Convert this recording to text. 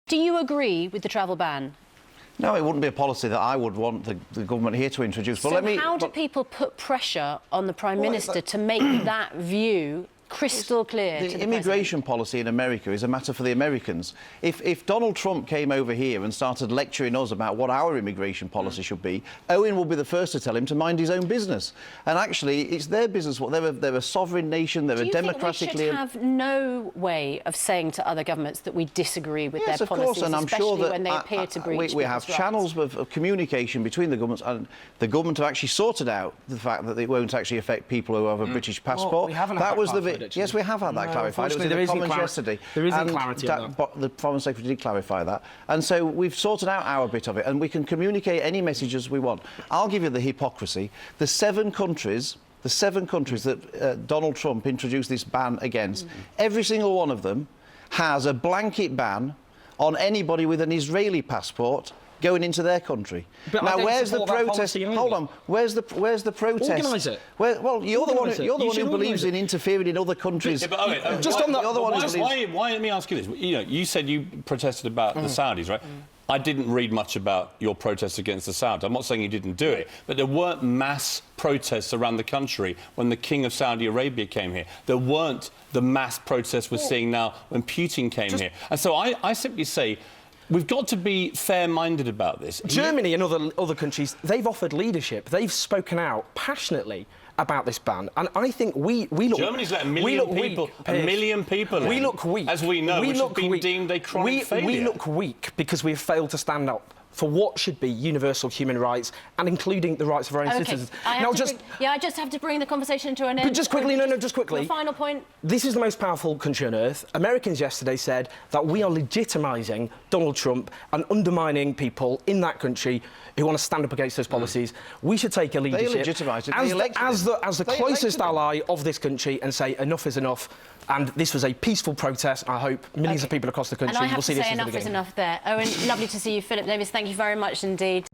Do you agree with the travel ban? No, it wouldn't be a policy that I would want the government here to introduce. So how do people put pressure on the Prime Minister to make that view crystal clear to the immigration policy in America is a matter for the Americans. If Donald Trump came over here and started lecturing us about what our immigration policy should be, Owen will be the first to tell him to mind his own business. And actually, it's their business. They're a sovereign nation. They're a democratically... Do you think we should have no way of saying to other governments that we disagree with their policies, course, and I'm especially sure that when they appear to breach we have channels of communication between the governments, and the government have actually sorted out the fact that it won't actually affect people who have a British passport. Well, we haven't had that clarified. Yes, we have had that clarified. It was in the Commons yesterday. There isn't clarity on that. But the Foreign Secretary did clarify that. And so we've sorted out our bit of it, and we can communicate any messages we want. I'll give you the hypocrisy. The seven countries that Donald Trump introduced this ban against, every single one of them has a blanket ban on anybody with an Israeli passport going into their country. But now, where's the protest? Hold on. Where's the protest? Organise it. Well, you're the one who believes in interfering in other countries. Yeah, but, just on that. Why? Let me ask you this. You said you protested about the Saudis, right? I didn't read much about your protests against the Saudis. I'm not saying you didn't do it, but there weren't mass protests around the country when the King of Saudi Arabia came here. There weren't the mass protests we're seeing now when Putin came here. And so I simply say, we've got to be fair-minded about this. Germany and other countries, they've offered leadership. They've spoken out passionately about this ban, and I think we look... Germany's let a million people in. We look weak. As we know, which has been deemed a chronic failure. We look weak because we have failed to stand up for what should be universal human rights, and including the rights of our own citizens. I just have to bring the conversation to an end. But just quickly, just quickly. The final point. This is the most powerful country on earth. Americans yesterday said that we are legitimising Donald Trump and undermining people in that country who want to stand up against those policies. We should take a leadership they legitimised it. as the closest ally of this country and say enough is enough. And this was a peaceful protest. I hope millions of people across the country will see this as the beginning. Enough is enough there. Owen, lovely to see you. Philip Davis, thank you very much indeed.